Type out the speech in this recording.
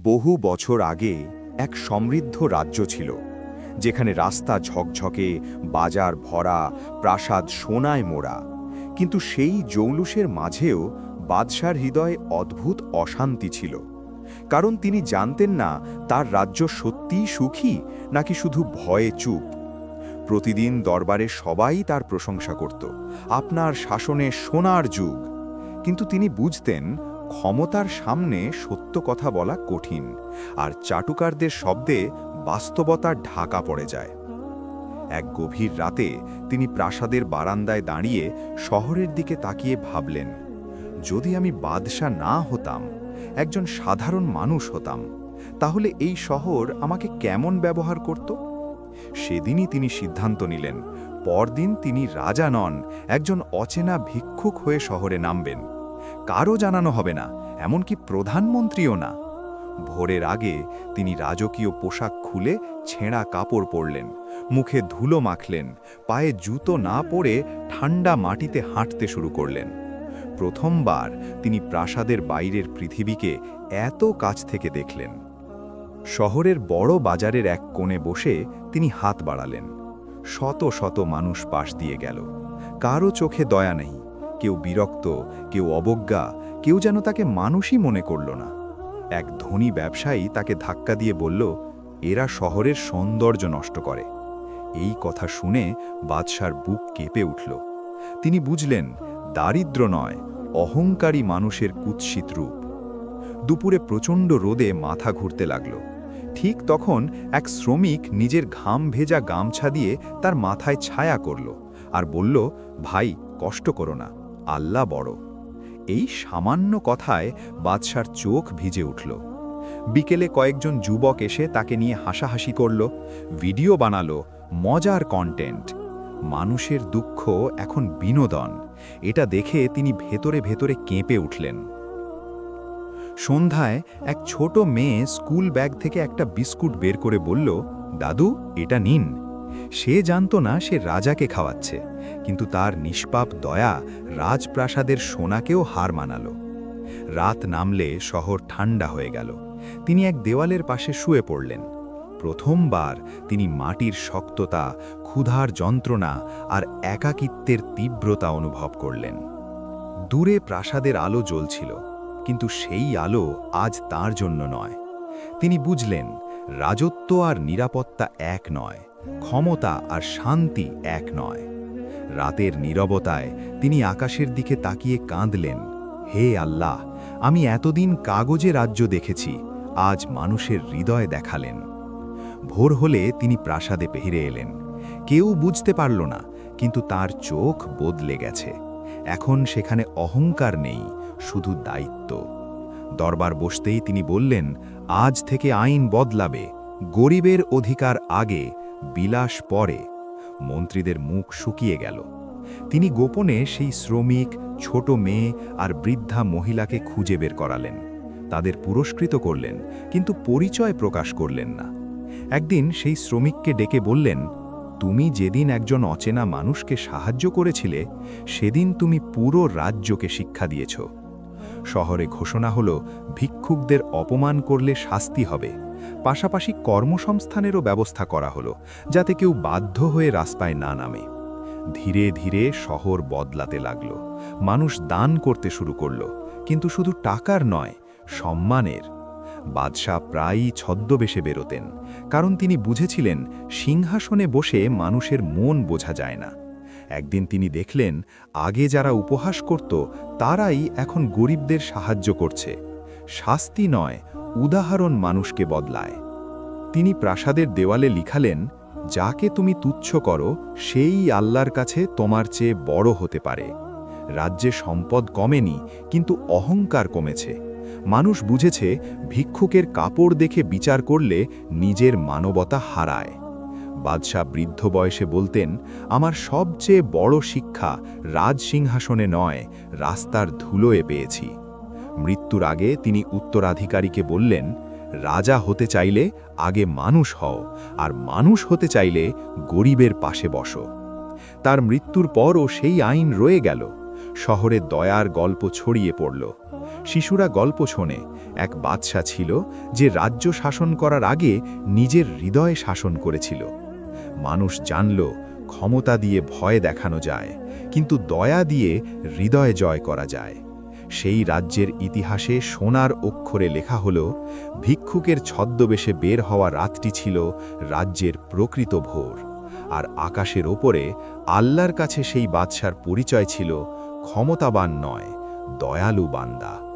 বহু বছর আগে এক সমৃদ্ধ রাজ্য ছিল, যেখানে রাস্তা ঝকঝকে, বাজার ভরা, প্রাসাদ সোনায় মোড়া। কিন্তু সেই জৌলুসের মাঝেও বাদশার হৃদয়ে অদ্ভুত অশান্তি ছিল। কারণ তিনি জানতেন না তার রাজ্য সত্যিই সুখী নাকি শুধু ভয়ে চুপ। প্রতিদিন দরবারে সবাই তার প্রশংসা করত, আপনার শাসনে সোনার যুগ। কিন্তু তিনি বুঝতেন ক্ষমতার সামনে সত্য কথা বলা কঠিন, আর চাটুকারদের শব্দে বাস্তবতার ঢাকা পড়ে যায়। এক গভীর রাতে তিনি প্রাসাদের বারান্দায় দাঁড়িয়ে শহরের দিকে তাকিয়ে ভাবলেন, যদি আমি বাদশাহ না হতাম, একজন সাধারণ মানুষ হতাম, তাহলে এই শহর আমাকে কেমন ব্যবহার করত। সেদিনই তিনি সিদ্ধান্ত নিলেন, পরদিন তিনি রাজা নন, একজন অচেনা ভিক্ষুক হয়ে শহরে নামবেন। কারও জানানো হবে না, এমনকি প্রধানমন্ত্রীও না। ভোরের আগে তিনি রাজকীয় পোশাক খুলে ছেঁড়া কাপড় পরলেন, মুখে ধুলো মাখলেন, পায়ে জুতো না পরে ঠান্ডা মাটিতে হাঁটতে শুরু করলেন। প্রথমবার তিনি প্রাসাদের বাইরের পৃথিবীকে এত কাছ থেকে দেখলেন। শহরের বড় বাজারের এক কোণে বসে তিনি হাত বাড়ালেন। শত শত মানুষ পাশ দিয়ে গেল, কারও চোখে দয়া নেই, কেউ বিরক্ত, কেউ অবজ্ঞা, কেউ যেন তাকে মানুষই মনে করল না। এক ধনী ব্যবসায়ী তাকে ধাক্কা দিয়ে বলল, এরা শহরের সৌন্দর্য নষ্ট করে। এই কথা শুনে বাদশার বুক কেঁপে উঠল। তিনি বুঝলেন, দারিদ্র্য নয়, অহংকারী মানুষের কুৎসিত রূপ। দুপুরে প্রচণ্ড রোদে মাথা ঘুরতে লাগল। ঠিক তখন এক শ্রমিক নিজের ঘাম ভেজা গামছা দিয়ে তার মাথায় ছায়া করল আর বলল, ভাই, কষ্ট করো না, আল্লাহ বড়। এই সামান্য কথায় বাদশার চোখ ভিজে উঠল। বিকেলে কয়েকজন যুবক এসে তাকে নিয়ে হাসাহাসি করল, ভিডিও বানালো, মজার কন্টেন্ট। মানুষের দুঃখ এখন বিনোদন, এটা দেখে তিনি ভেতরে ভেতরে কেঁপে উঠলেন। সন্ধ্যায় এক ছোট মেয়ে স্কুল ব্যাগ থেকে একটা বিস্কুট বের করে বলল, দাদু, এটা নিন। সে জানত না সে রাজাকে খাওয়াচ্ছে, কিন্তু তার নিষ্পাপ দয়া রাজপ্রাসাদের সোনাকেও হার মানালো। রাত নামলে শহর ঠান্ডা হয়ে গেল। তিনি এক দেওয়ালের পাশে শুয়ে পড়লেন। প্রথমবার তিনি মাটির শক্ততা, ক্ষুধার যন্ত্রণা আর একাকিত্বের তীব্রতা অনুভব করলেন। দূরে প্রাসাদের আলো জ্বলছিল, কিন্তু সেই আলো আজ তার জন্য নয়। তিনি বুঝলেন, রাজত্ব আর নিরাপত্তা এক নয়, ক্ষমতা আর শান্তি এক নয়। রাতের নীরবতায় তিনি আকাশের দিকে তাকিয়ে কাঁদলেন, হে আল্লাহ, আমি এতদিন কাগজে রাজ্য দেখেছি, আজ মানুষের হৃদয় দেখালেন। ভোর হলে তিনি প্রাসাদে ফিরে এলেন। কেউ বুঝতে পারল না, কিন্তু তার চোখ বদলে গেছে। এখন সেখানে অহংকার নেই, শুধু দায়িত্ব। দরবার বসতেই তিনি বললেন, আজ থেকে আইন বদলাবে, গরিবের অধিকার আগে, বিলাস পরে। মন্ত্রীদের মুখ শুকিয়ে গেল। তিনি গোপনে সেই শ্রমিক, ছোট মেয়ে আর বৃদ্ধা মহিলাকে খুঁজে বের করালেন। তাদের পুরস্কৃত করলেন, কিন্তু পরিচয় প্রকাশ করলেন না। একদিন সেই শ্রমিককে ডেকে বললেন, তুমি যেদিন একজন অচেনা মানুষকে সাহায্য করেছিলে, সেদিন তুমি পুরো রাজ্যকে শিক্ষা দিয়েছ। শহরে ঘোষণা হলো, ভিক্ষুকদের অপমান করলে শাস্তি হবে। পাশাপাশি কর্মসংস্থানেরও ব্যবস্থা করা হলো, যাতে কেউ বাধ্য হয়ে রাস্তায় না নামে। ধীরে ধীরে শহর বদলাতে লাগলো। মানুষ দান করতে শুরু করল, কিন্তু শুধু টাকার নয়, সম্মানের। বাদশাহ প্রায়ই ছদ্মবেশে বেরোতেন, কারণ তিনি বুঝেছিলেন সিংহাসনে বসে মানুষের মন বোঝা যায় না। একদিন তিনি দেখলেন, আগে যারা উপহাস করত তারাই এখন গরিবদের সাহায্য করছে। শাস্তি নয়, উদাহরণ মানুষকে বদলায়। তিনি প্রাসাদের দেওয়ালে লিখালেন, যাকে তুমি তুচ্ছ করো সেই আল্লাহর কাছে তোমার চেয়ে বড় হতে পারে। রাজ্যে সম্পদ কমেনি, কিন্তু অহংকার কমেছে। মানুষ বুঝেছে, ভিক্ষুকের কাপড় দেখে বিচার করলে নিজের মানবতা হারায়। বাদশাহ বৃদ্ধ বয়সে বলতেন, আমার সবচেয়ে বড় শিক্ষা রাজসিংহাসনে নয়, রাস্তার ধুলোয় পেয়েছি। মৃত্যুর আগে তিনি উত্তরাধিকারীকে বললেন, রাজা হতে চাইলে আগে মানুষ হও, আর মানুষ হতে চাইলে গরিবের পাশে বসো। তার মৃত্যুর পরও সেই আইন রয়ে গেল। শহরে দয়ার গল্প ছড়িয়ে পড়ল। শিশুরা গল্প শোনে এক বাদশা ছিল যে রাজ্য শাসন করার আগে নিজের হৃদয়ে শাসন করেছিল। মানুষ জানল ক্ষমতা দিয়ে ভয় দেখানো যায়, কিন্তু দয়া দিয়ে হৃদয় জয় করা যায়। সেই রাজ্যের ইতিহাসে সোনার অক্ষরে লেখা হল, ভিক্ষুকের ছদ্মবেশে বের হওয়া রাতটি ছিল রাজ্যের প্রকৃত ভোর। আর আকাশের ওপরে আল্লাহর কাছে সেই বাদশার পরিচয় ছিল ক্ষমতাবান নয়, দয়ালু বান্দা।